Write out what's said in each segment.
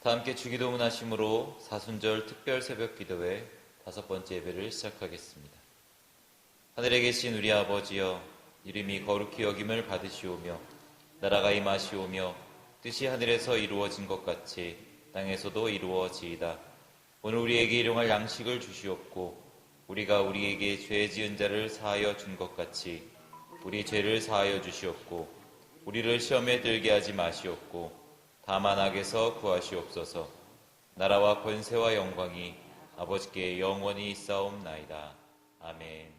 다 함께 주기도문 하심으로 사순절 특별 새벽 기도회 5번째 예배를 시작하겠습니다. 하늘에 계신 우리 아버지여, 이름이 거룩히 여김을 받으시오며 나라가 임하시오며 뜻이 하늘에서 이루어진 것 같이 땅에서도 이루어지이다. 오늘 우리에게 일용할 양식을 주시옵고 우리가 우리에게 죄 지은 자를 사하여 준 것 같이 우리 죄를 사하여 주시옵고 우리를 시험에 들게 하지 마시옵고 다만 악에서 구하시옵소서. 나라와 권세와 영광이 아버지께 영원히 있사옵나이다. 아멘.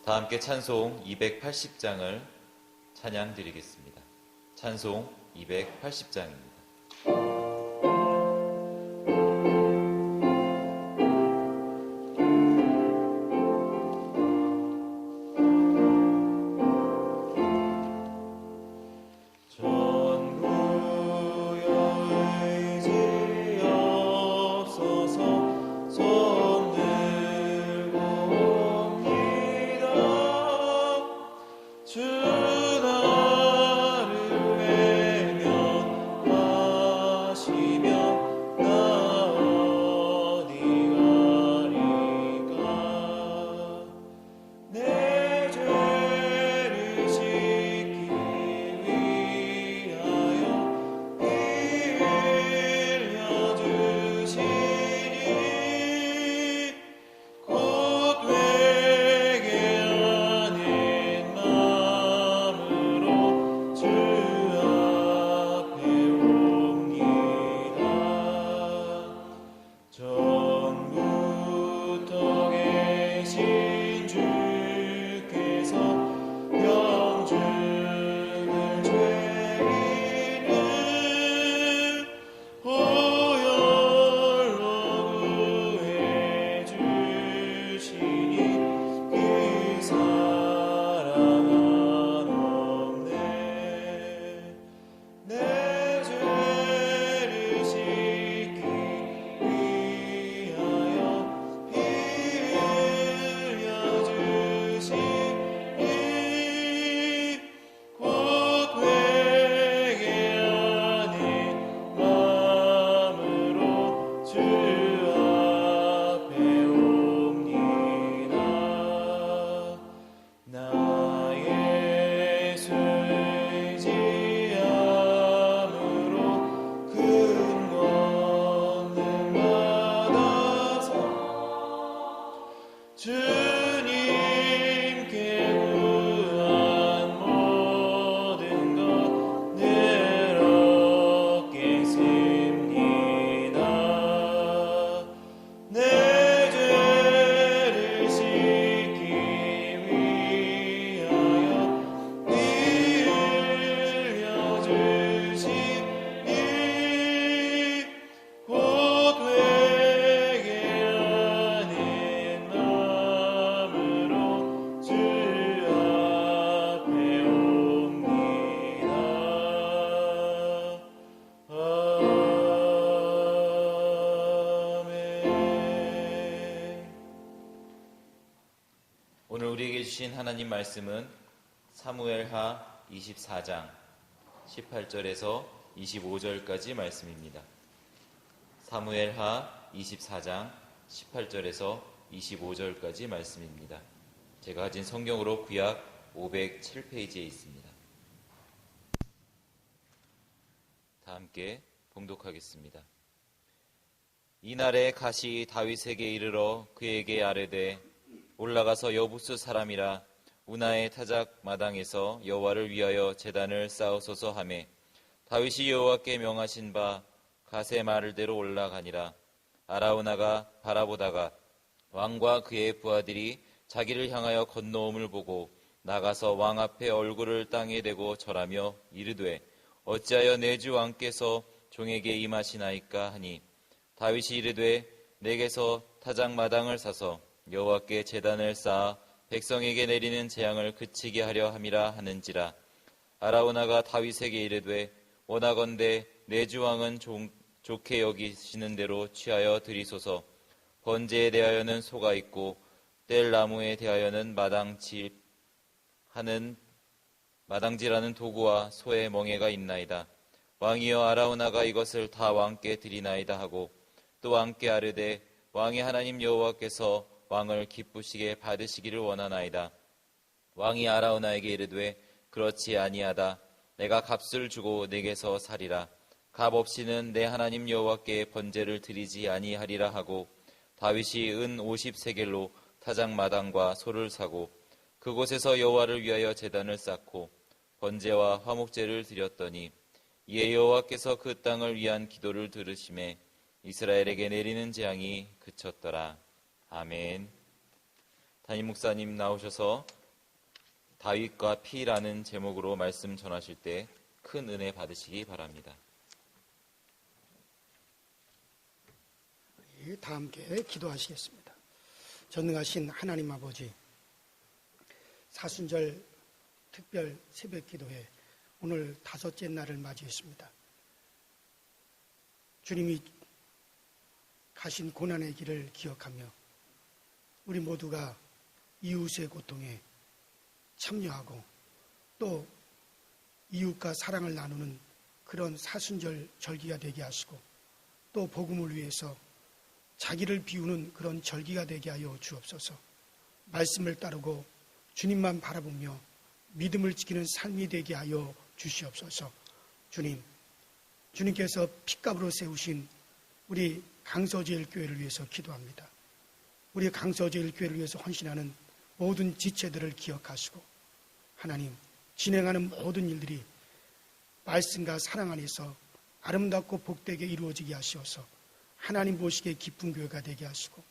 다 함께 찬송 280장을 찬양 드리겠습니다. 찬송 280장입니다. 주신 하나님 말씀은 사무엘하 24장 18절에서 25절까지 말씀입니다. 사무엘하 24장 18절에서 25절까지 말씀입니다. 제가 가진 성경으로 구약 507페이지에 있습니다. 다 함께 봉독하겠습니다. 이날에 갓이 다윗에게 이르러 그에게 아뢰되 올라가서 여부스 사람이라 우나의 타작 마당에서 여호와를 위하여 제단을 쌓으소서 하매 다윗이 여호와께 명하신 바 갓의 말대로 올라가니라. 아라우나가 바라보다가 왕과 그의 부하들이 자기를 향하여 건너옴을 보고 나가서 왕 앞에 얼굴을 땅에 대고 절하며 이르되 어찌하여 내 주 왕께서 종에게 임하시나이까 하니 다윗이 이르되 내게서 타작 마당을 사서 여호와께 제단을 쌓아 백성에게 내리는 재앙을 그치게 하려 함이라 하는지라. 아라우나가 다윗에게 이르되 원하건대 내 주 왕은 좋게 여기시는 대로 취하여 드리소서. 번제에 대하여는 소가 있고 뗄 나무에 대하여는 마당질하는 도구와 소의 멍에가 있나이다. 왕이여 아라우나가 이것을 다 왕께 드리나이다 하고 또 왕께 아뢰되 왕의 하나님 여호와께서 왕을 기쁘시게 받으시기를 원하나이다. 왕이 아라우나에게 이르되 그렇지 아니하다. 내가 값을 주고 내게서 사리라. 값 없이는 내 하나님 여호와께 번제를 드리지 아니하리라 하고 다윗이 은 50세겔로 타작 마당과 소를 사고 그곳에서 여호와를 위하여 제단을 쌓고 번제와 화목제를 드렸더니 이에 여호와께서 그 땅을 위한 기도를 들으심에 이스라엘에게 내리는 재앙이 그쳤더라. 아멘. 담임 목사님 나오셔서 다윗과 피라는 제목으로 말씀 전하실 때 큰 은혜 받으시기 바랍니다. 다 함께 기도하시겠습니다. 전능하신 하나님 아버지, 사순절 특별 새벽 기도회 오늘 5째 날을 맞이했습니다. 주님이 가신 고난의 길을 기억하며 우리 모두가 이웃의 고통에 참여하고 또 이웃과 사랑을 나누는 그런 사순절 절기가 되게 하시고 또 복음을 위해서 자기를 비우는 그런 절기가 되게 하여 주옵소서. 말씀을 따르고 주님만 바라보며 믿음을 지키는 삶이 되게 하여 주시옵소서. 주님께서 핏값으로 세우신 우리 강서제일교회를 위해서 기도합니다. 우리 강서제일교회를 위해서 헌신하는 모든 지체들을 기억하시고 하나님 진행하는 모든 일들이 말씀과 사랑 안에서 아름답고 복되게 이루어지게 하시어서 하나님 보시기에 기쁜 교회가 되게 하시고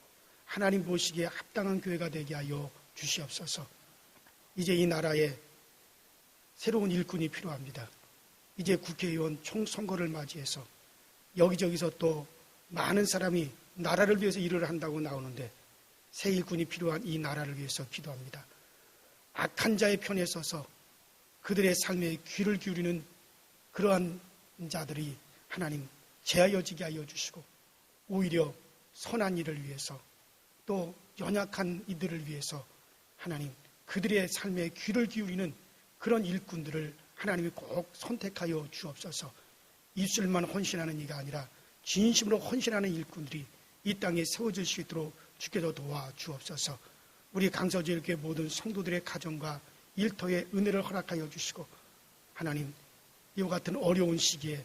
하나님 보시기에 합당한 교회가 되게 하여 주시옵소서. 이제 이 나라에 새로운 일꾼이 필요합니다. 이제 국회의원 총선거를 맞이해서 여기저기서 또 많은 사람이 나라를 위해서 일을 한다고 나오는데 새 일꾼이 필요한 이 나라를 위해서 기도합니다. 악한 자의 편에 서서 그들의 삶에 귀를 기울이는 그러한 자들이 하나님 제하여지게 하여 주시고 오히려 선한 일을 위해서 또 연약한 이들을 위해서 하나님 그들의 삶에 귀를 기울이는 그런 일꾼들을 하나님이 꼭 선택하여 주옵소서. 입술만 헌신하는 이가 아니라 진심으로 헌신하는 일꾼들이 이 땅에 세워질 수 있도록 주께서 도와 주옵소서. 우리 강서제일교회 모든 성도들의 가정과 일터에 은혜를 허락하여 주시고 하나님 이와 같은 어려운 시기에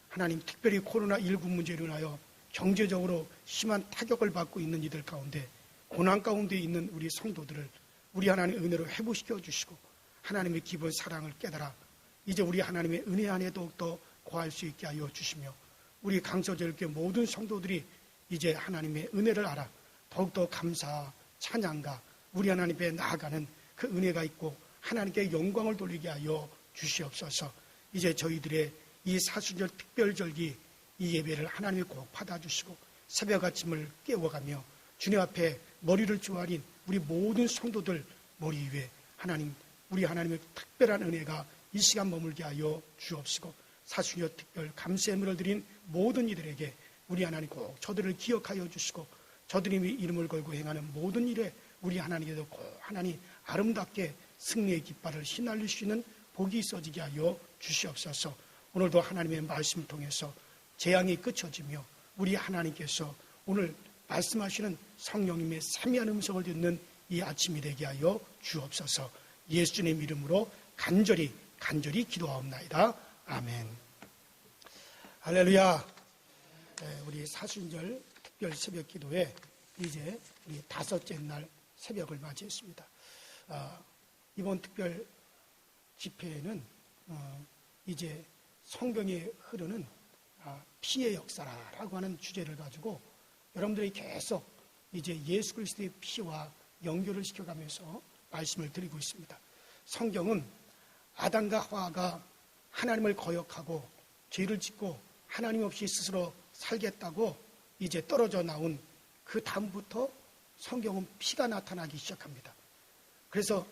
하나님 특별히 코로나19 문제로 인하여 경제적으로 심한 타격을 받고 있는 이들 가운데 고난 가운데 있는 우리 성도들을 우리 하나님의 은혜로 회복시켜 주시고 하나님의 기본 사랑을 깨달아 이제 우리 하나님의 은혜 안에 더욱더 거할 수 있게 하여 주시며 우리 강서제일교회 모든 성도들이 이제 하나님의 은혜를 알아 더욱더 감사와 찬양과 우리 하나님 앞에 나아가는 그 은혜가 있고 하나님께 영광을 돌리게 하여 주시옵소서. 이제 저희들의 이 사순절 특별절기 이 예배를 하나님이 꼭 받아주시고 새벽 아침을 깨워가며 주님 앞에 머리를 조아린 우리 모든 성도들 머리 위에 하나님 우리 하나님의 특별한 은혜가 이 시간 머물게 하여 주옵시고 사순절 특별 감사의물을 드린 모든 이들에게 우리 하나님 꼭 저들을 기억하여 주시고 저들이 이름을 걸고 행하는 모든 일에 우리 하나님께서 꼭 하나님 아름답게 승리의 깃발을 휘날릴 수 있는 복이 있어지게 하여 주시옵소서. 오늘도 하나님의 말씀을 통해서 재앙이 그쳐지며 우리 하나님께서 오늘 말씀하시는 성령님의 세미한 음성을 듣는 이 아침이 되게 하여 주옵소서. 예수님 이름으로 간절히 기도하옵나이다. 아멘. 할렐루야. 우리 사순절 특별 새벽 기도에 이제 우리 다섯째 날 새벽을 맞이했습니다. 이번 특별 집회에는 이제 성경에 흐르는 피의 역사라고 하는 주제를 가지고 여러분들이 계속 이제 예수 그리스도의 피와 연결을 시켜가면서 말씀을 드리고 있습니다. 성경은 아담과 하와가 하나님을 거역하고 죄를 짓고 하나님 없이 스스로 살겠다고 이제 떨어져 나온 그 다음부터 성경은 피가 나타나기 시작합니다. 그래서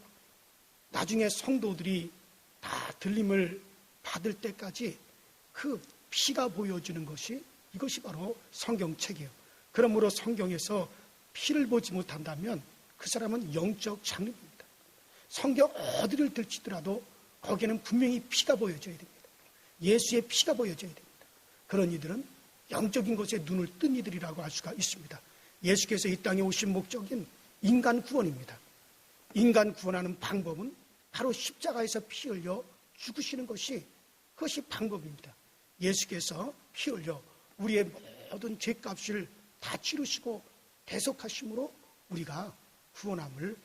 나중에 성도들이 다 들림을 받을 때까지 그 피가 보여주는 것이 이것이 바로 성경책이에요. 그러므로 성경에서 피를 보지 못한다면 그 사람은 영적 장애입니다. 성경 어디를 들치더라도 거기에는 분명히 피가 보여져야 됩니다. 예수의 피가 보여져야 됩니다. 그런 이들은 영적인 것에 눈을 뜬 이들이라고 할 수가 있습니다. 예수께서 이 땅에 오신 목적인 인간 구원입니다. 인간 구원하는 방법은 바로 십자가에서 피 흘려 죽으시는 것이 그것이 방법입니다. 예수께서 피 흘려 우리의 모든 죄값을 다 치르시고 대속하심으로 우리가 구원함을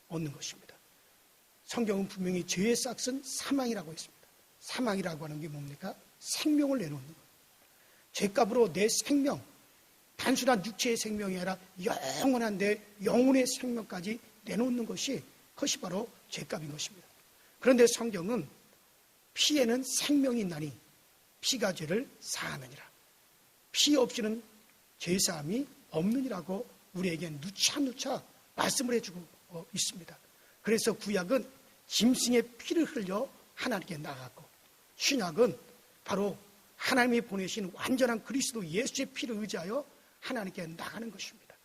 얻는 것입니다. 성경은 분명히 죄의 싹은 사망이라고 했습니다. 사망이라고 하는 게 뭡니까? 생명을 내놓는 것. 죄값으로 내 생명, 단순한 육체의 생명이 아니라 영원한 내 영혼의 생명까지 내놓는 것이 그것이 바로 죄값인 것입니다. 그런데 성경은 피에는 생명이 있나니 피가 죄를 사하느니라. 피 없이는 죄사함이 없느니라고 우리에게 누차 말씀을 해주고 있습니다. 그래서 구약은 짐승의 피를 흘려 하나님께 나갔고, 신약은 바로 하나님이 보내신 완전한 그리스도 예수의 피를 의지하여 하나님께 나가는 것입니다.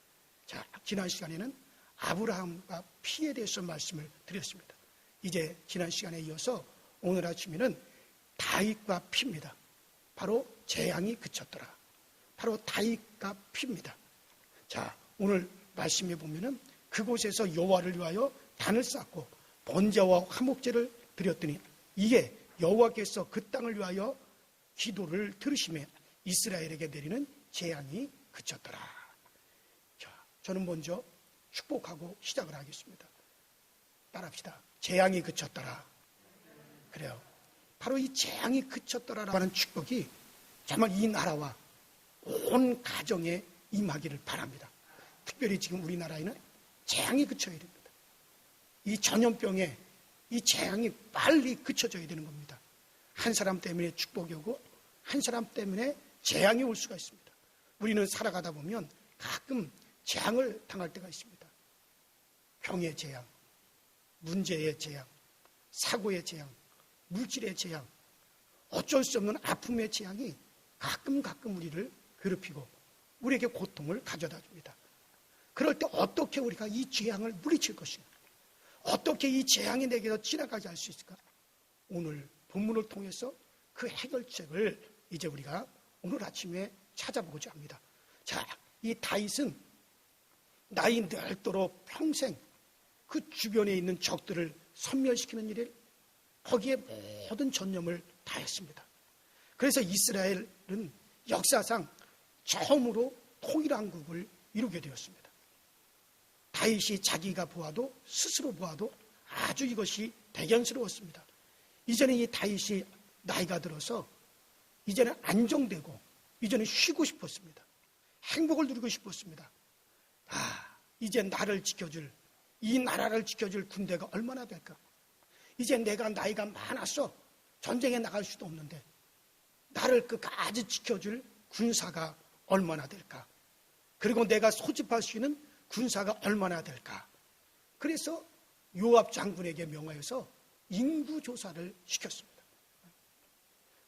자, 지난 시간에는 아브라함과 피에 대해서 말씀을 드렸습니다. 이제 지난 시간에 이어서 오늘 아침에는 다윗과 피입니다. 바로 재앙이 그쳤더라. 바로 다윗과 피입니다. 자, 오늘 말씀해 보면은 그곳에서 여호와를 위하여 단을 쌓고 번제와 화목제를 드렸더니 이게 여호와께서 그 땅을 위하여 기도를 들으시며 이스라엘에게 내리는 재앙이 그쳤더라. 자, 저는 먼저 축복하고 시작을 하겠습니다. 따라합시다. 재앙이 그쳤더라. 그래요. 바로 이 재앙이 그쳤더라라고 하는 축복이 정말 이 나라와 온 가정에 임하기를 바랍니다. 특별히 지금 우리나라에는 재앙이 그쳐야 됩니다. 이 전염병에 이 재앙이 빨리 그쳐져야 되는 겁니다. 한 사람 때문에 축복이 오고 한 사람 때문에 재앙이 올 수가 있습니다. 우리는 살아가다 보면 가끔 재앙을 당할 때가 있습니다. 병의 재앙, 문제의 재앙, 사고의 재앙, 물질의 재앙, 어쩔 수 없는 아픔의 재앙이 가끔 우리를 괴롭히고 우리에게 고통을 가져다 줍니다. 그럴 때 어떻게 우리가 이 재앙을 물리칠 것인가? 어떻게 이 재앙이 내게서 지나가지 할 수 있을까? 오늘 본문을 통해서 그 해결책을 이제 우리가 오늘 아침에 찾아보고자 합니다. 자, 이 다윗은 나이 늙도록 평생 그 주변에 있는 적들을 섬멸시키는 일에 거기에 모든 전념을 다했습니다. 그래서 이스라엘은 역사상 처음으로 통일왕국을 이루게 되었습니다. 다윗이 자기가 보아도 스스로 보아도 아주 이것이 대견스러웠습니다. 이제는 이 다윗이 나이가 들어서 이제는 안정되고 이제는 쉬고 싶었습니다. 행복을 누리고 싶었습니다. 이제 나를 지켜줄, 이 나라를 지켜줄 군대가 얼마나 될까? 이제 내가 나이가 많았어. 전쟁에 나갈 수도 없는데 나를 끝까지 지켜줄 군사가 얼마나 될까? 그리고 내가 소집할 수 있는 군사가 얼마나 될까? 그래서 요압 장군에게 명하여서 인구조사를 시켰습니다.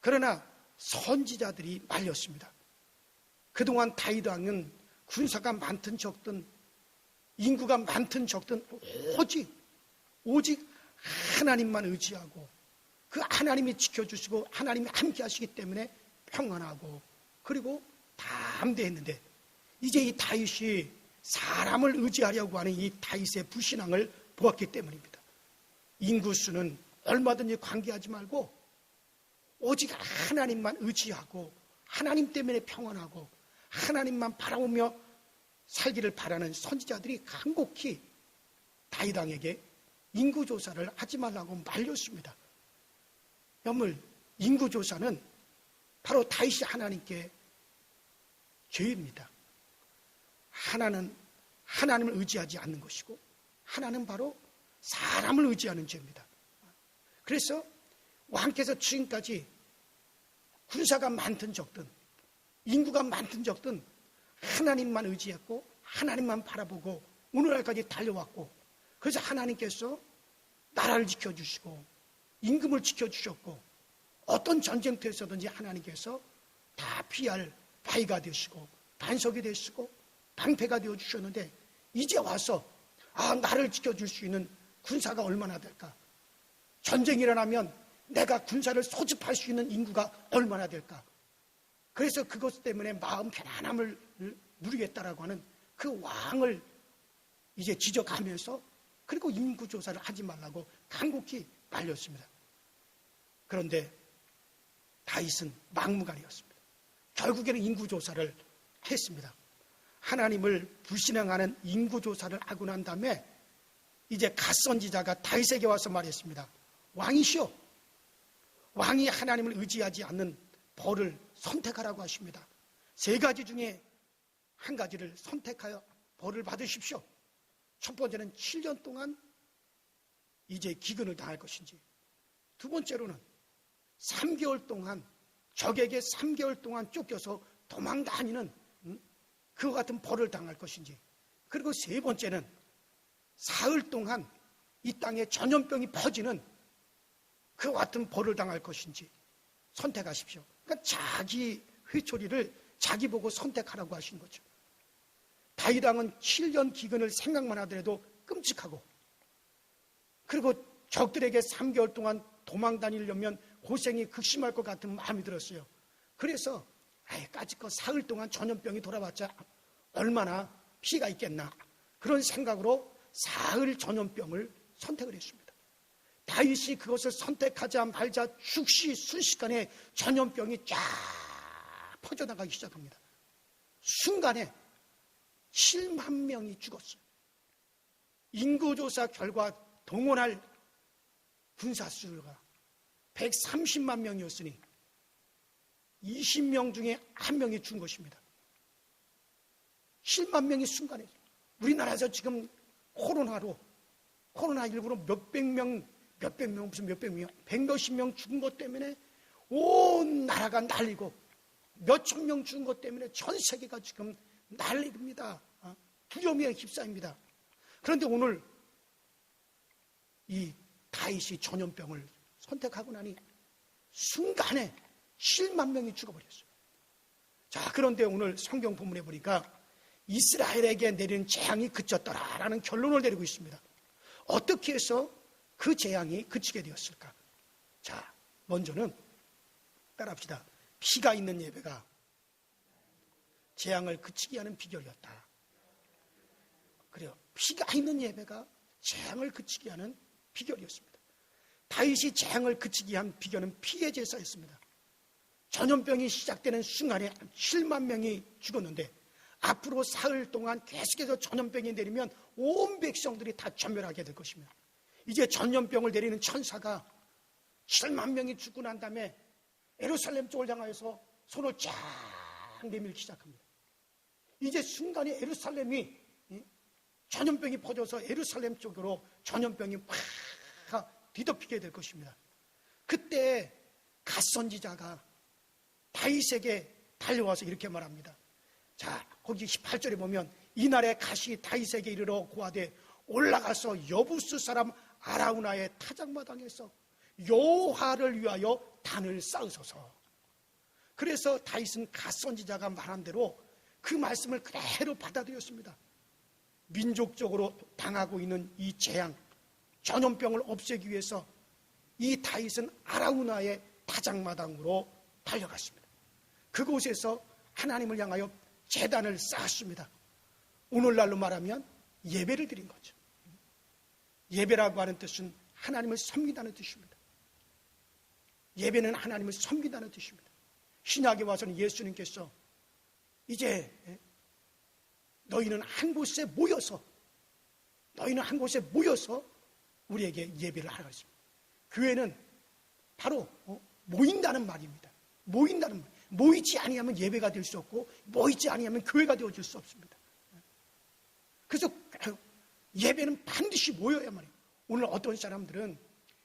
그러나 선지자들이 말렸습니다. 그동안 다윗 왕은 군사가 많든 적든 인구가 많든 적든 오직 오직 하나님만 의지하고 그 하나님이 지켜주시고 하나님이 함께 하시기 때문에 평안하고 그리고 담대했는데, 이제 이 다윗이 사람을 의지하려고 하는 이 다윗의 불신앙을 보았기 때문입니다. 인구수는 얼마든지 관계하지 말고 오직 하나님만 의지하고 하나님 때문에 평안하고 하나님만 바라보며 살기를 바라는 선지자들이 간곡히 다윗 왕에게 인구조사를 하지 말라고 말렸습니다. 여러분, 인구조사는 바로 다윗이 하나님께 죄입니다. 하나는 하나님을 의지하지 않는 것이고 하나는 바로 사람을 의지하는 죄입니다. 그래서 왕께서 지금까지 군사가 많든 적든 인구가 많든 적든 하나님만 의지했고 하나님만 바라보고 오늘날까지 달려왔고, 그래서 하나님께서 나라를 지켜주시고 임금을 지켜주셨고 어떤 전쟁터에서든지 하나님께서 다 피할 바위가 되시고 반석이 되시고 방패가 되어주셨는데, 이제 와서 나를 지켜줄 수 있는 군사가 얼마나 될까? 전쟁이 일어나면 내가 군사를 소집할 수 있는 인구가 얼마나 될까? 그래서 그것 때문에 마음 편안함을 누리겠다라고 하는 그 왕을 이제 지적하면서, 그리고 인구조사를 하지 말라고 간곡히 말렸습니다. 그런데 다윗은 막무가내였습니다. 결국에는 인구조사를 했습니다. 하나님을 불신앙하는 인구조사를 하고 난 다음에 이제 갓 선지자가 다윗에게 와서 말했습니다. 왕이시오, 왕이 하나님을 의지하지 않는 벌을 선택하라고 하십니다. 3가지 중에 한 가지를 선택하여 벌을 받으십시오. 첫 번째는 7년 동안 이제 기근을 당할 것인지, 두 번째로는 3개월 동안 적에게 3개월 동안 쫓겨서 도망 다니는 그와 같은 벌을 당할 것인지, 그리고 세 번째는 사흘 동안 이 땅에 전염병이 퍼지는 그와 같은 벌을 당할 것인지 선택하십시오. 그러니까 자기 회초리를 자기 보고 선택하라고 하신 거죠. 다윗 왕은 7년 기근을 생각만 하더라도 끔찍하고, 그리고 적들에게 3개월 동안 도망 다니려면 고생이 극심할 것 같은 마음이 들었어요. 그래서 까짓거 사흘 동안 전염병이 돌아왔자 얼마나 피가 있겠나, 그런 생각으로 사흘 전염병을 선택을 했습니다. 다윗이 그것을 선택하자 말자 즉시 순식간에 전염병이 쫙 퍼져나가기 시작합니다. 순간에 7만 명이 죽었어요. 인구조사 결과 동원할 군사수가 130만 명이었으니 20명 중에 1명이 죽은 것입니다. 7만 명이 순간에, 우리나라에서 지금 코로나19로 몇백 명, 무슨 몇백 명, 100몇십 명 죽은 것 때문에 온 나라가 난리고, 몇천 명 죽은 것 때문에 전 세계가 지금 난립니다. 두려움에 휩싸입니다. 그런데 오늘 이 다윗이 전염병을 선택하고 나니 순간에 7만 명이 죽어버렸어요. 자, 그런데 오늘 성경 본문에 보니까 이스라엘에게 내린 재앙이 그쳤더라라는 결론을 내리고 있습니다. 어떻게 해서 그 재앙이 그치게 되었을까? 자, 먼저는 따라합시다. 피가 있는 예배가 재앙을 그치게 하는 비결이었다. 그래요. 피가 있는 예배가 재앙을 그치게 하는 비결이었습니다. 다윗이 재앙을 그치게 한 비결은 피의 제사였습니다. 전염병이 시작되는 순간에 7만 명이 죽었는데, 앞으로 사흘 동안 계속해서 전염병이 내리면 온 백성들이 다 전멸하게 될 것입니다. 이제 전염병을 내리는 천사가 7만 명이 죽고 난 다음에 예루살렘 쪽을 향하여서 손을 쫙 내밀기 시작합니다. 이제 순간에 예루살렘이, 전염병이 퍼져서 예루살렘 쪽으로 전염병이 팍 뒤덮이게 될 것입니다. 그때 갓 선지자가 다윗에게 달려와서 이렇게 말합니다. 자, 거기 18절에 보면 이날에 갓이 다윗에게 이르러 고하되 올라가서 여부스 사람 아라우나의 타작마당에서 여호와를 위하여 단을 쌓으소서. 그래서 다윗은 갓 선지자가 말한 대로 그 말씀을 그대로 받아들였습니다. 민족적으로 당하고 있는 이 재앙, 전염병을 없애기 위해서 이 다윗은 아라우나의 다장마당으로 달려갔습니다. 그곳에서 하나님을 향하여 제단을 쌓았습니다. 오늘날로 말하면 예배를 드린 거죠. 예배라고 하는 뜻은 하나님을 섬긴다는 뜻입니다. 예배는 하나님을 섬긴다는 뜻입니다. 신약에 와서는 예수님께서 이제 너희는 한 곳에 모여서 우리에게 예배를 하라고 했습니다. 교회는 바로 모인다는 말입니다. 모인다는 말. 모이지 아니하면 예배가 될 수 없고 모이지 아니하면 교회가 되어줄 수 없습니다. 그래서 예배는 반드시 모여야만 해요. 오늘 어떤 사람들은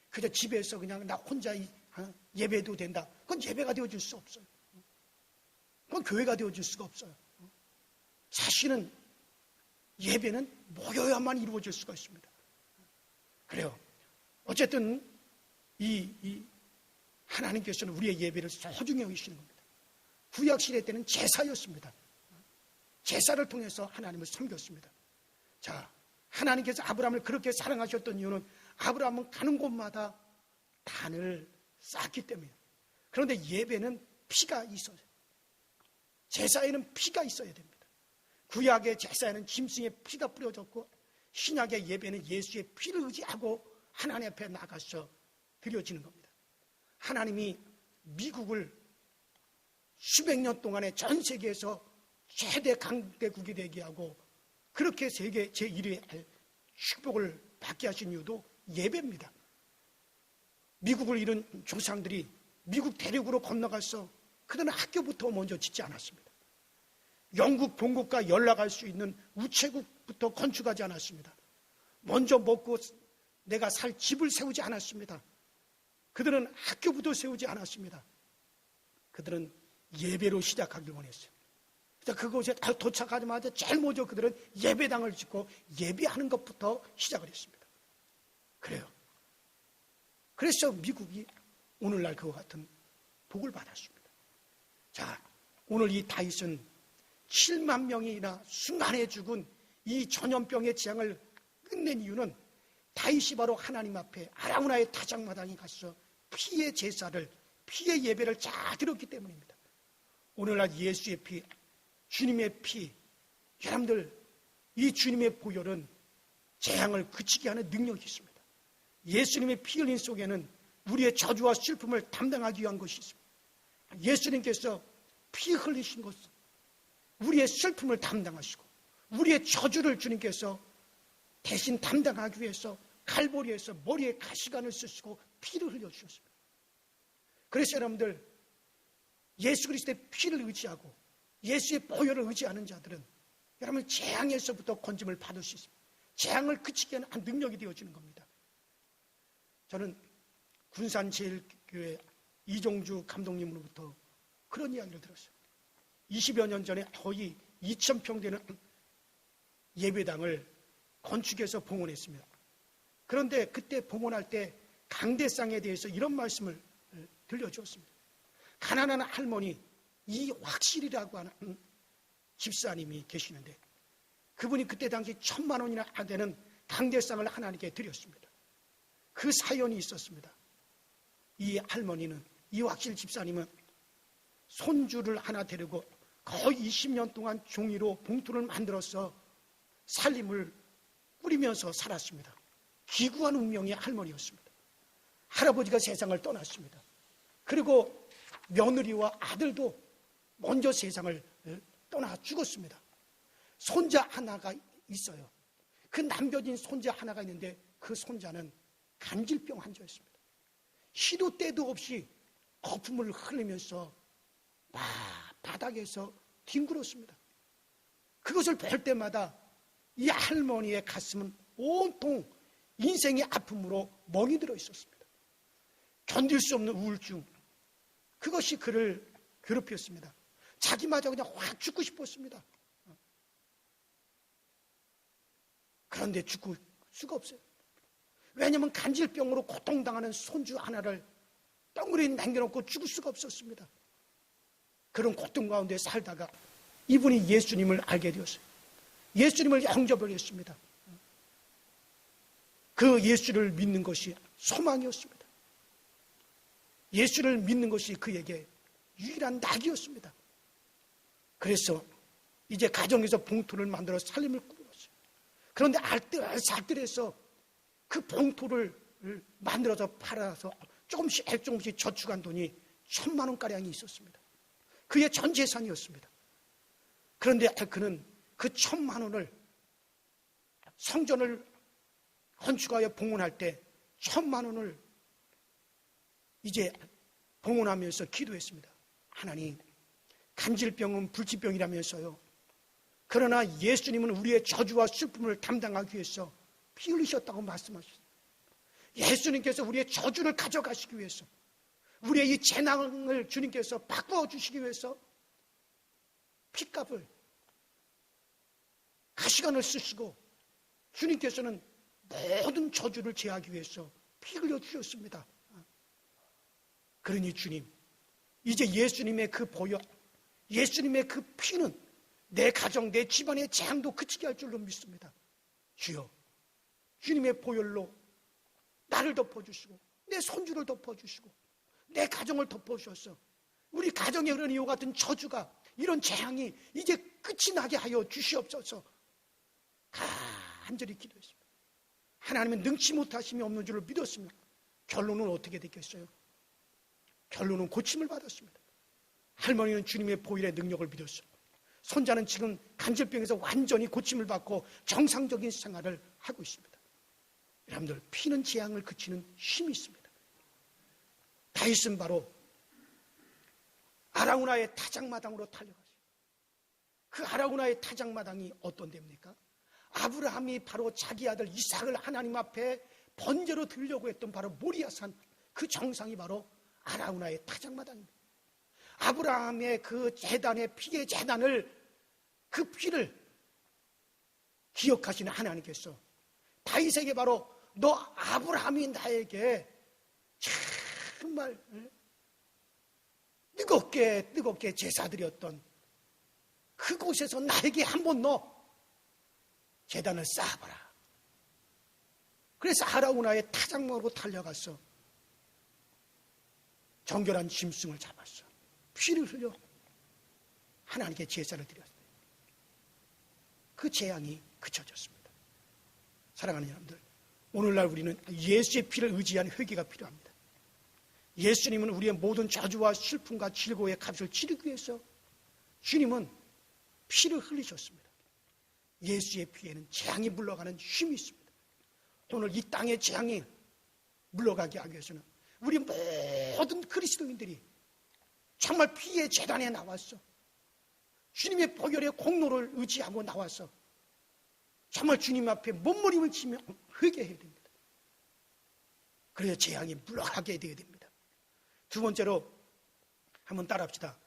그저 집에서 그냥 나 혼자 예배해도 된다. 그건 예배가 되어줄 수 없어요. 그건 교회가 되어줄 수가 없어요. 사실은 예배는 모여야만 이루어질 수가 있습니다. 그래요. 어쨌든 하나님께서는 우리의 예배를 소중히 여기시는 겁니다. 구약시대 때는 제사였습니다. 제사를 통해서 하나님을 섬겼습니다. 자, 하나님께서 아브라함을 그렇게 사랑하셨던 이유는 아브라함은 가는 곳마다 단을 쌓기 때문이에요. 그런데 예배는 피가 있어요. 제사에는 피가 있어야 됩니다. 구약의 제사에는 짐승의 피가 뿌려졌고 신약의 예배는 예수의 피를 의지하고 하나님 앞에 나가서 드려지는 겁니다. 하나님이 미국을 수백 년 동안에 전 세계에서 최대 강대국이 되게 하고 그렇게 세계 제1의 축복을 받게 하신 이유도 예배입니다. 미국을 잃은 조상들이 미국 대륙으로 건너가서 그들은 학교부터 먼저 짓지 않았습니다. 영국 본국과 연락할 수 있는 우체국부터 건축하지 않았습니다. 먼저 먹고 내가 살 집을 세우지 않았습니다. 그들은 학교부터 세우지 않았습니다. 그들은 예배로 시작하길 원했어요. 그래서 그곳에 도착하자마자 제일 먼저 그들은 예배당을 짓고 예배하는 것부터 시작을 했습니다. 그래요. 그래서 미국이 오늘날 그와 같은 복을 받았습니다. 자, 오늘 이 다윗은 7만 명이나 순간에 죽은 이 전염병의 재앙을 끝낸 이유는 다윗이 바로 하나님 앞에 아라우나의 다장마당에 가서 피의 제사를, 피의 예배를 잘 드렸기 때문입니다. 오늘날 예수의 피, 주님의 피, 여러분들 이 주님의 보혈은 재앙을 그치게 하는 능력이 있습니다. 예수님의 피 흘린 속에는 우리의 저주와 슬픔을 담당하기 위한 것이 있습니다. 예수님께서 피 흘리신 것은 우리의 슬픔을 담당하시고 우리의 저주를 주님께서 대신 담당하기 위해서 갈보리에서 머리에 가시관을 쓰시고 피를 흘려주셨습니다. 그래서 여러분들 예수 그리스도의 피를 의지하고 예수의 보혈을 의지하는 자들은 여러분 재앙에서부터 건짐을 받을 수 있습니다. 재앙을 그치게 하는 능력이 되어지는 겁니다. 저는 군산제일교회 이종주 감독님으로부터 그런 이야기를 들었어요. 20여 년 전에 거의 2,000평 되는 예배당을 건축해서 봉헌했습니다. 그런데 그때 봉헌할 때 강대상에 대해서 이런 말씀을 들려주었습니다. 가난한 할머니 이확실이라고 하는 집사님이 계시는데 그분이 그때 당시 1,000만 원이나 되는 강대상을 하나님께 드렸습니다. 그 사연이 있었습니다. 이 할머니는, 이확실 집사님은 손주를 하나 데리고 거의 20년 동안 종이로 봉투를 만들어서 살림을 꾸리면서 살았습니다. 기구한 운명의 할머니였습니다. 할아버지가 세상을 떠났습니다. 그리고 며느리와 아들도 먼저 세상을 떠나 죽었습니다. 손자 하나가 있어요. 그 남겨진 손자 하나가 있는데 그 손자는 간질병 환자였습니다. 시도 때도 없이 거품을 흘리면서 바닥에서 뒹굴었습니다. 그것을 볼 때마다 이 할머니의 가슴은 온통 인생의 아픔으로 멍이 들어 있었습니다. 견딜 수 없는 우울증, 그것이 그를 괴롭혔습니다. 자기마저 그냥 확 죽고 싶었습니다. 그런데 죽을 수가 없어요. 왜냐하면 간질병으로 고통당하는 손주 하나를 덩그리 남겨놓고 죽을 수가 없었습니다. 그런 고통 가운데 살다가 이분이 예수님을 알게 되었어요. 예수님을 영접을 했습니다. 그 예수를 믿는 것이 소망이었습니다. 예수를 믿는 것이 그에게 유일한 낙이었습니다. 그래서 이제 가정에서 봉투를 만들어 살림을 꾸렸어요. 그런데 알뜰살뜰해서 그 봉투를 만들어서 팔아서 조금씩 저축한 돈이 1,000만 원가량이 있었습니다. 그의 전 재산이었습니다. 그런데 그는 그 1,000만 원을 성전을 건축하여 봉헌할 때 1,000만 원을 이제 봉헌하면서 기도했습니다. 하나님, 간질병은 불치병이라면서요. 그러나 예수님은 우리의 저주와 슬픔을 담당하기 위해서 피 흘리셨다고 말씀하셨어요. 예수님께서 우리의 저주를 가져가시기 위해서, 우리의 이 재난을 주님께서 바꾸어 주시기 위해서 피값을, 가시관을 쓰시고 주님께서는 모든 저주를 제하기 위해서 피 흘려 주셨습니다. 그러니 주님, 이제 예수님의 그 보혈, 예수님의 그 피는 내 가정, 내 집안의 재앙도 그치게 할 줄로 믿습니다. 주여, 주님의 보혈로 나를 덮어주시고 내 손주를 덮어주시고 내 가정을 덮어주셔서 우리 가정에 흐르는 이와 같은 저주가, 이런 재앙이 이제 끝이 나게 하여 주시옵소서. 간절히 기도했습니다. 하나님은 능치 못하심이 없는 줄을 믿었습니다. 결론은 어떻게 됐겠어요? 결론은 고침을 받았습니다. 할머니는 주님의 보혈의 능력을 믿었어요. 손자는 지금 간질병에서 완전히 고침을 받고 정상적인 생활을 하고 있습니다. 여러분들, 피는 재앙을 그치는 힘이 있습니다. 다윗은 바로 아라우나의 타작마당으로 달려가죠. 그 아라우나의 타작마당이 어떤 데입니까? 아브라함이 바로 자기 아들 이삭을 하나님 앞에 번제로 드리려고 했던 바로 모리아산, 그 정상이 바로 아라우나의 타작마당입니다. 아브라함의 그 제단의 피의 제단을, 그 피를 기억하시는 하나님께서 다윗에게 바로 너 아브라함이 나에게 정말 뜨겁게 제사드렸던 그곳에서 나에게 한번 너 제단을 쌓아봐라. 그래서 아라우나의 타작마당으로 달려가서 정결한 짐승을 잡았어. 피를 흘려 하나님께 제사를 드렸어요. 그 재앙이 그쳐졌습니다. 사랑하는 여러분들, 오늘날 우리는 예수의 피를 의지한 회개가 필요합니다. 예수님은 우리의 모든 저주와 슬픔과 질고의 값을 치르기 위해서 주님은 피를 흘리셨습니다. 예수의 피에는 재앙이 물러가는 힘이 있습니다. 오늘 이 땅의 재앙이 물러가게 하기 위해서는 우리 모든 그리스도인들이 정말 피의 제단에 나왔어. 주님의 보혈의 공로를 의지하고 나와서 정말 주님 앞에 몸부림을 치며 회개해야 됩니다. 그래야 재앙이 물러가게 되어야 됩니다. 두 번째로 한번 따라합시다.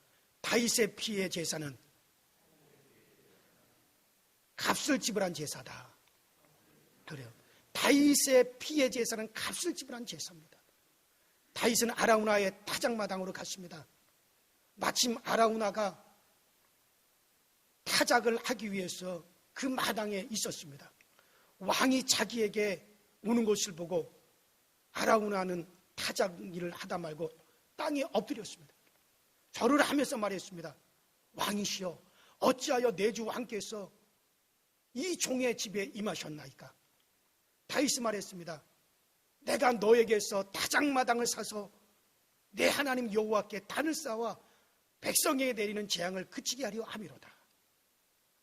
다윗의 피의 제사는 값을 지불한 제사다. 그래요. 다윗의 피의 제사는 값을 지불한 제사입니다. 다윗은 아라우나의 타작마당으로 갔습니다. 마침 아라우나가 타작을 하기 위해서 그 마당에 있었습니다. 왕이 자기에게 오는 것을 보고 아라우나는 타작 일을 하다 말고 땅에 엎드렸습니다. 절을 하면서 말했습니다. 왕이시여, 어찌하여 내 주 왕께서 이 종의 집에 임하셨나이까? 다윗이 말했습니다. 내가 너에게서 타작마당을 사서 내 하나님 여호와께 단을 쌓아 백성에게 내리는 재앙을 그치게 하려 함이로다.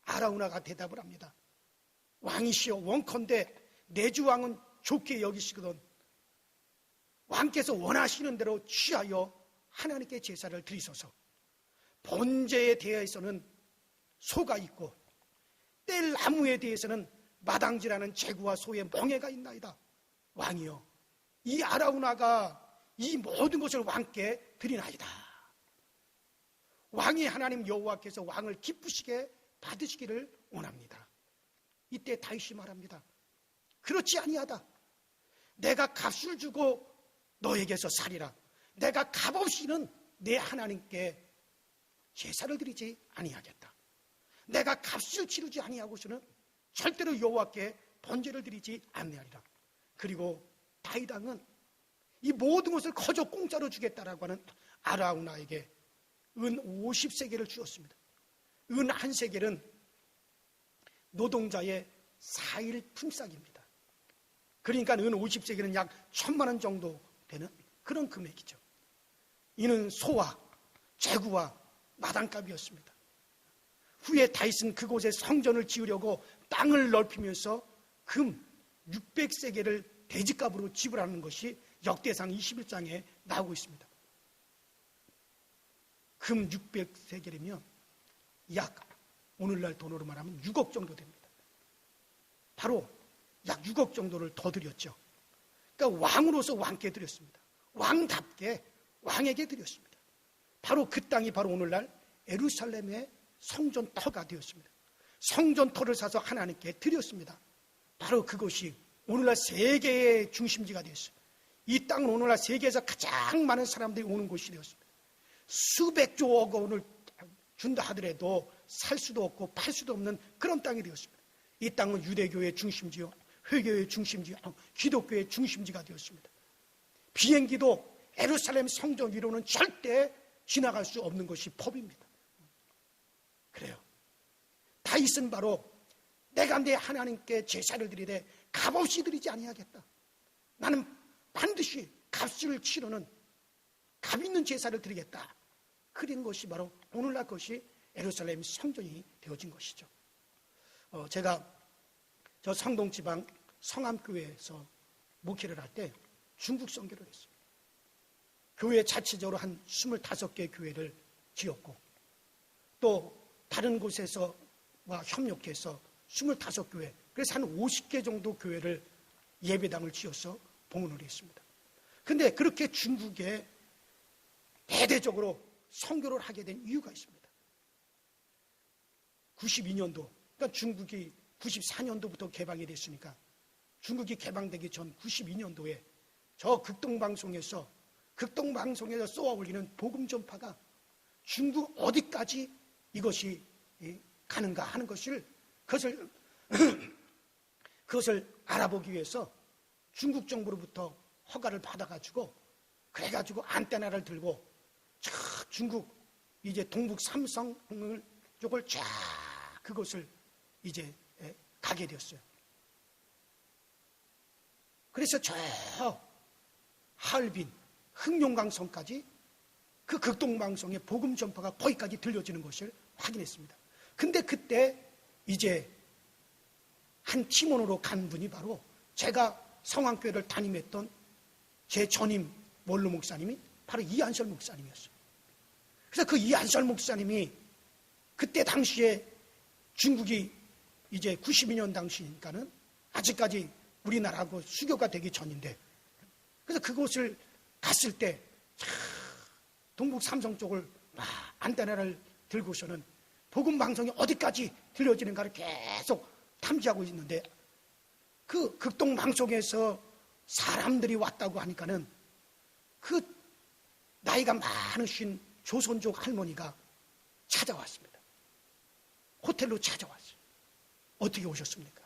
아라우나가 대답을 합니다. 왕이시여, 원컨대 내 주 왕은 좋게 여기시거든 왕께서 원하시는 대로 취하여 하나님께 제사를 드리소서. 번제에 대해서는 소가 있고 뗄 나무에 대해서는 마당지라는 제구와 소의 멍에가 있나이다. 왕이여, 이 아라우나가 이 모든 것을 왕께 드리나이다. 왕이 하나님 여호와께서 왕을 기쁘시게 받으시기를 원합니다. 이때 다윗이 말합니다. 그렇지 아니하다. 내가 값을 주고 너에게서 살이라. 내가 값없이는 내 하나님께 제사를 드리지 아니하겠다. 내가 값을 치르지 아니하고서는 절대로 여호와께 번제를 드리지 아니하리라. 그리고 다이당은 이 모든 것을 거저 공짜로 주겠다라고 하는 아라우나에게 은 50세겔을 주었습니다. 은 1세겔은 노동자의 4일 품삯입니다. 그러니까 은 50세겔은 약 1,000만 원 정도 되는 그런 금액이죠. 이는 소와 제구와 마당값이었습니다. 후에 다윗은 그곳에 성전을 지으려고 땅을 넓히면서 금 600세겔을 대지값으로 지불하는 것이 역대상 21장에 나오고 있습니다. 금 600세겔이면 약 오늘날 돈으로 말하면 6억 정도 됩니다. 바로 약 6억 정도를 더 드렸죠. 그러니까 왕으로서 왕께 드렸습니다. 왕답게 왕에게 드렸습니다. 바로 그 땅이 바로 오늘날 예루살렘의 성전터가 되었습니다. 성전터를 사서 하나님께 드렸습니다. 바로 그것이 오늘날 세계의 중심지가 되었어요. 이 땅은 오늘날 세계에서 가장 많은 사람들이 오는 곳이 되었습니다. 수백조억 원을 준다 하더라도 살 수도 없고 팔 수도 없는 그런 땅이 되었습니다. 이 땅은 유대교의 중심지요, 회교의 중심지요, 기독교의 중심지가 되었습니다. 비행기도 예루살렘 성전 위로는 절대 지나갈 수 없는 것이 법입니다. 그래요. 다윗은 바로 내가 내 하나님께 제사를 드리되 값없이 드리지 아니하겠다. 나는 반드시 값을 치르는 값 있는 제사를 드리겠다. 그런 것이 바로 오늘날 것이 예루살렘 성전이 되어진 것이죠. 제가 저 성동지방 성암교회에서 목회를 할 때 중국 선교를 했어요. 교회 자체적으로 한 25개 교회를 지었고 또 다른 곳에서 협력해서 25교회, 그래서 한 50개 정도 교회를 예배당을 지어서 봉헌을 했습니다. 근데 그렇게 중국에 대대적으로 선교를 하게 된 이유가 있습니다. 92년도, 그러니까 중국이 94년도부터 개방이 됐으니까 중국이 개방되기 전 92년도에 저 극동방송에서 쏘아 올리는 복음 전파가 중국 어디까지 이것이 가는가 하는 그것을 알아보기 위해서 중국 정부로부터 허가를 받아가지고 그래가지고 안테나를 들고 저 중국 이제 동북 삼성 쪽을 쫙 그것을 이제 가게 되었어요. 그래서 저 하얼빈 흑룡강성까지 그 극동방송의 복음 전파가 거기까지 들려지는 것을 확인했습니다. 근데 그때 이제 한 팀원으로 간 분이 바로 제가 성황교회를 담임했던 제 전임 원로 목사님이 바로 이한설 목사님이었어요. 그래서 그 이한설 목사님이 그때 당시에 중국이 이제 92년 당시니까는 아직까지 우리나라하고 수교가 되기 전인데, 그래서 그곳을 갔을 때 동북 삼성 쪽을 안테나를 들고서는 복음 방송이 어디까지 들려지는가를 계속 탐지하고 있는데, 그 극동 방송에서 사람들이 왔다고 하니까는 그 나이가 많으신 조선족 할머니가 찾아왔습니다. 호텔로 찾아왔어요. 어떻게 오셨습니까?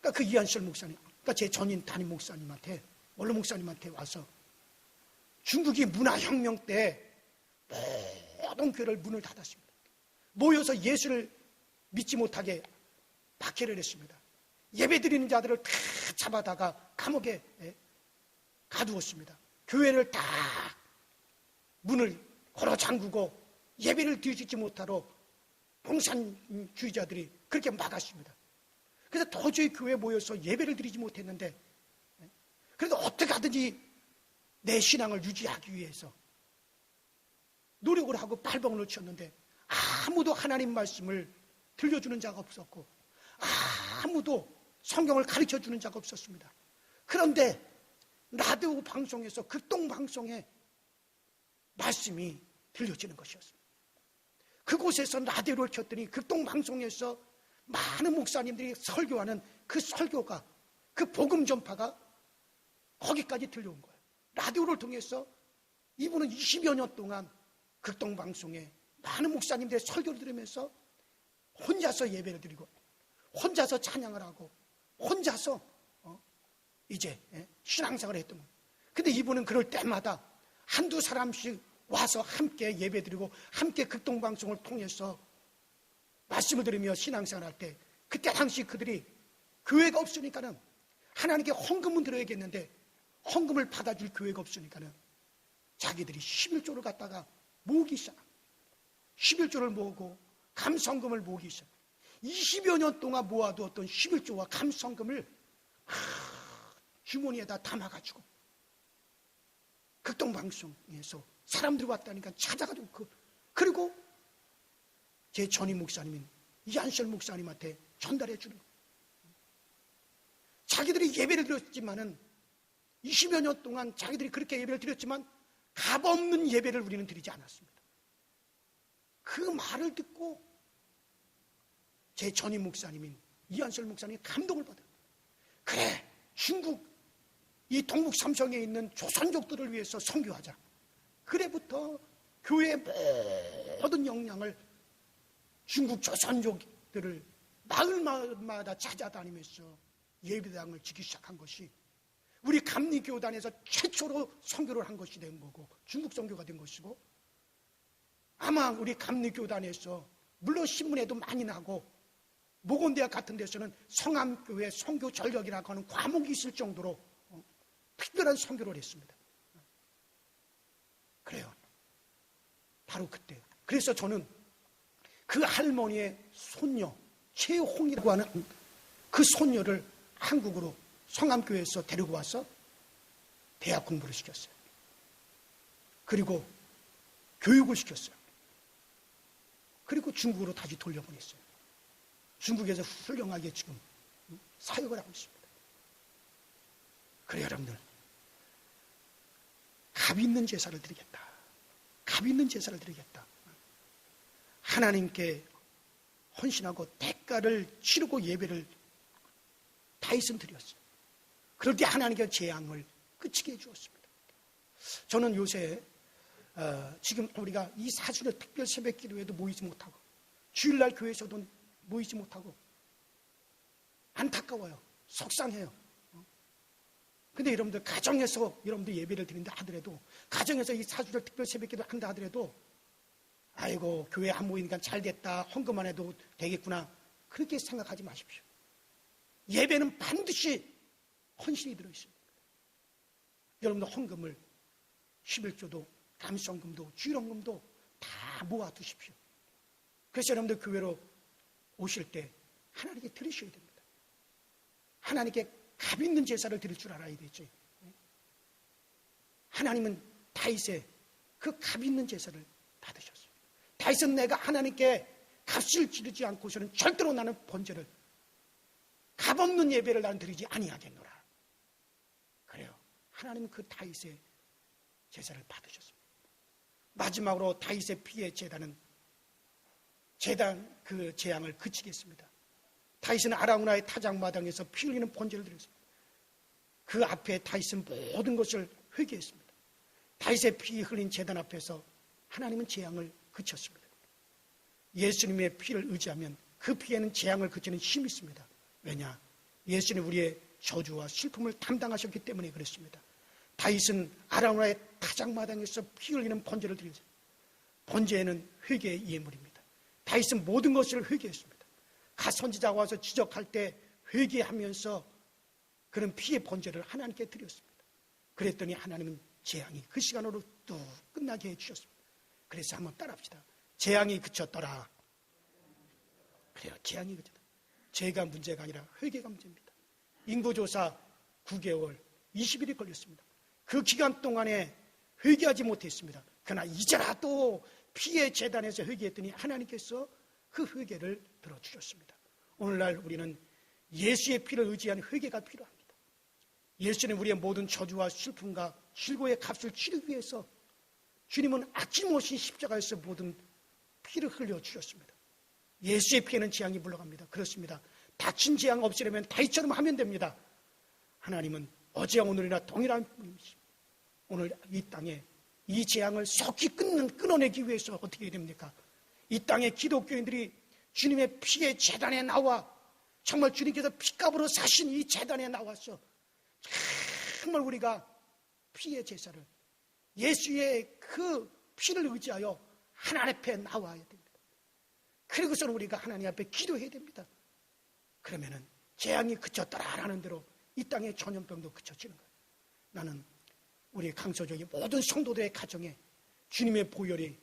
그러니까 그 이한철 목사님, 그러니까 제 전임 담임 목사님한테, 원로 목사님한테 와서 중국이 문화혁명 때 모든 교회를 문을 닫았습니다. 모여서 예수를 믿지 못하게 박해를 했습니다. 예배드리는 자들을 다 잡아다가 감옥에 가두었습니다. 교회를 다 문을 걸어 잠그고 예배를 드리지 못하도록 공산주의자들이 그렇게 막았습니다. 그래서 도저히 교회에 모여서 예배를 드리지 못했는데, 그래도 어떻게 하든지 내 신앙을 유지하기 위해서 노력을 하고 발버둥을 쳤는데 아무도 하나님 말씀을 들려주는 자가 없었고 아무도 성경을 가르쳐주는 자가 없었습니다. 그런데 라디오 방송에서 극동방송에 말씀이 들려지는 것이었습니다. 그곳에서 라디오를 켰더니 극동방송에서 많은 목사님들이 설교하는 그 설교가, 그 복음 전파가 거기까지 들려온 거예요. 라디오를 통해서 이분은 20여 년 동안 극동방송에 많은 목사님들의 설교를 들으면서 혼자서 예배를 드리고 혼자서 찬양을 하고 혼자서 이제 신앙생활을 했던 거예요. 근데 이분은 그럴 때마다 한두 사람씩 와서 함께 예배드리고 함께 극동방송을 통해서 말씀을 들으며 신앙생활할 때, 그때 당시 그들이 교회가 없으니까는 하나님께 헌금은 드려야겠는데 헌금을 받아줄 교회가 없으니까는 자기들이 11조를 갖다가 모으기 시작합니다. 11조를 모으고 감성금을 모으기 시작. 20여 년 동안 모아두었던 11조와 감성금을 주머니에다 담아가지고 극동방송에서 사람들이 왔다니까 찾아가지고 그리고 제 전임 목사님인 이한철 목사님한테 전달해 주는 거예요. 자기들이 예배를 드렸지만은 20여 년 동안 자기들이 그렇게 예배를 드렸지만 값없는 예배를 우리는 드리지 않았습니다. 그 말을 듣고 제 전임 목사님인 이한철 목사님이 감동을 받아요. 그래, 중국 이 동북 삼성에 있는 조선족들을 위해서 선교하자. 그래부터 교회의 모든 역량을 중국 조선족들을 마을마다 찾아다니면서 예배당을 지기 시작한 것이 우리 감리교단에서 최초로 선교를 한 것이 된 거고, 중국 선교가 된 것이고, 아마 우리 감리교단에서 물론 신문에도 많이 나고 모건대학 같은 데서는 성암교회 선교 전력이라고 하는 과목이 있을 정도로 특별한 선교를 했습니다. 그래요. 바로 그때. 그래서 저는 그 할머니의 손녀 최홍이라고 하는 그 손녀를 한국으로 성암교회에서 데리고 와서 대학 공부를 시켰어요. 그리고 교육을 시켰어요. 그리고 중국으로 다시 돌려보냈어요. 중국에서 훌륭하게 지금 사역을 하고 있습니다. 그래요, 여러분들. 값 있는 제사를 드리겠다. 값 있는 제사를 드리겠다. 하나님께 헌신하고 대가를 치르고 예배를 다윗은 드렸어요. 그럴 때 하나님께 재앙을 그치게 해주었습니다. 저는 요새 지금 우리가 이 사순절 특별 새벽 기도에도 모이지 못하고 주일날 교회에서도 모이지 못하고 안타까워요. 속상해요. 근데 여러분들 가정에서 여러분들 예배를 드린다 하더라도, 가정에서 이 사순절 특별 새벽 기도 한다 하더라도 아이고 교회 안 모이니까 잘 됐다, 헌금만 해도 되겠구나, 그렇게 생각하지 마십시오. 예배는 반드시 헌신이 들어있습니다. 여러분들 헌금을 11조도 감성금도 주일헌금도 다 모아두십시오. 그래서 여러분들 교회로 오실 때 하나님께 드리셔야 됩니다. 하나님께 값 있는 제사를 드릴 줄 알아야 되지. 하나님은 다윗의 그 값 있는 제사를 받으셨어요. 다윗은 내가 하나님께 값을 치르지 않고서는 절대로 나는 번제를, 값없는 예배를 나는 드리지 아니하겠노라. 그래요. 하나님은 그 다윗의 제사를 받으셨습니다. 마지막으로 다윗의 피의 제단은 그 재앙을 그치겠습니다. 다윗은 아라우나의 타작마당에서 피 흘리는 번제를 드렸습니다. 그 앞에 다윗은 모든 것을 회개했습니다. 다윗의 피 흘린 제단 앞에서 하나님은 재앙을 그쳤습니다. 예수님의 피를 의지하면 그 피에는 재앙을 그치는 힘이 있습니다. 왜냐? 예수님 우리의 저주와 슬픔을 담당하셨기 때문에 그렇습니다. 다윗은 아라우나의 타작마당에서 피 흘리는 번제를 드렸습니다. 번제에는 회개의 예물입니다. 다윗은 모든 것을 회개했습니다. 가 선지자가 와서 지적할 때 회개하면서 그런 피의 번제를 하나님께 드렸습니다. 그랬더니 하나님은 재앙이 그 시간으로 뚝 끝나게 해주셨습니다. 그래서 한번 따라합시다. 재앙이 그쳤더라. 그래요, 재앙이 그쳤다. 죄가 문제가 아니라 회개가 문제입니다. 인구조사 9개월 20일이 걸렸습니다. 그 기간 동안에 회개하지 못했습니다. 그러나 이제라도 피의 재단에서 회개했더니 하나님께서 그 회개를 들어주셨습니다. 오늘날 우리는 예수의 피를 의지한 회개가 필요합니다. 예수는 우리의 모든 저주와 슬픔과 실고의 값을 치르기 위해서 주님은 아낌없이 십자가에서 모든 피를 흘려주셨습니다. 예수의 피에는 재앙이 물러갑니다. 그렇습니다. 다친 재앙 없애려면 다윗처럼 하면 됩니다. 하나님은 어제와 오늘이나 동일한 분이십니다. 오늘 이 땅에 이 재앙을 속히 끊어내기 위해서 어떻게 해야 됩니까? 이 땅의 기독교인들이 주님의 피의 제단에 나와 정말 주님께서 피값으로 사신 이 제단에 나와서 정말 우리가 피의 제사를, 예수의 그 피를 의지하여 하나님 앞에 나와야 됩니다. 그리고서는 우리가 하나님 앞에 기도해야 됩니다. 그러면은 재앙이 그쳤더라라는 대로 이 땅의 전염병도 그쳐지는 거예요. 나는 우리 강서적인 모든 성도들의 가정에 주님의 보혈이,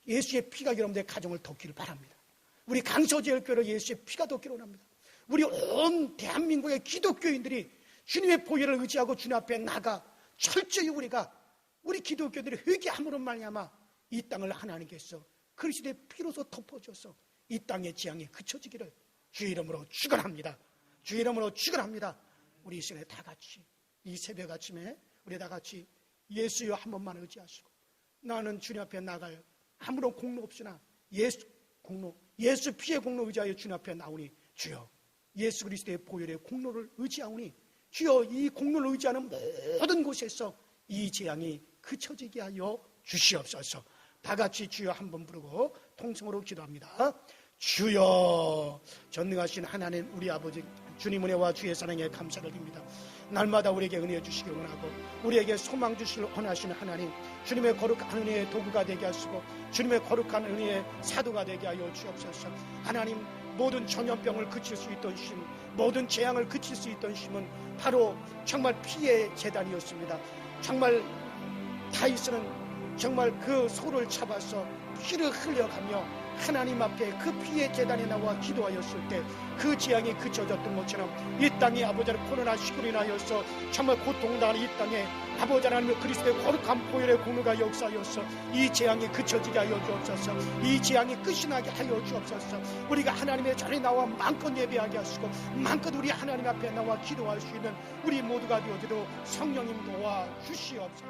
예수의 피가 여러분들의 가정을 덮기를 바랍니다. 우리 강서제일교회로 예수의 피가 덮기를 원합니다. 우리 온 대한민국의 기독교인들이 주님의 보혈을 의지하고 주님 앞에 나가 철저히 우리 기독교인들이 회개함으로 말미암아 이 땅을 하나님께서 그리스도의 피로서 덮어줘서 이 땅의 재앙이 그쳐지기를 주의 이름으로 축원합니다. 주의 이름으로 축원합니다. 우리 이 시간에 다 같이 이 새벽 아침에 우리 다 같이 예수여 한 번만 의지하시고, 나는 주님 앞에 나갈 아무런 공로 없으나 예수 피의 공로 의지하여 주님 앞에 나오니 주여 예수 그리스도의 보혈의 공로를 의지하오니 주여 이 공로를 의지하는 모든 곳에서 이 재앙이 그쳐지게 하여 주시옵소서. 다 같이 주여 한번 부르고 통성으로 기도합니다. 주여, 전능하신 하나님 우리 아버지, 주님 은혜와 주의 사랑에 감사를 드립니다. 날마다 우리에게 은혜 주시기 원하고 우리에게 소망 주시길 원하시는 하나님, 주님의 거룩한 은혜의 도구가 되게 하시고 주님의 거룩한 은혜의 사도가 되게 하여 주옵소서. 하나님, 모든 전염병을 그칠 수 있던 힘, 모든 재앙을 그칠 수 있던 힘은 바로 정말 피의 제단이었습니다. 정말 다윗은 정말 그 소를 잡아서 피를 흘려가며 하나님 앞에 그 피의 제단에 나와 기도하였을 때 그 재앙이 그쳐졌던 것처럼 이 땅에 아버지 하나님 코로나 19로 인하여서 정말 고통당하는 이 땅에 아버지 하나님의 그리스도의 거룩한 보혈의 공로가 역사하여서 이 재앙이 그쳐지게 하여 주옵소서. 이 재앙이 끝이 나게 하여 주옵소서. 우리가 하나님의 자리에 나와 마음껏 예배하게 하시고 마음껏 우리 하나님 앞에 나와 기도할 수 있는 우리 모두가 되어지도록 성령님 도와 주시옵소서.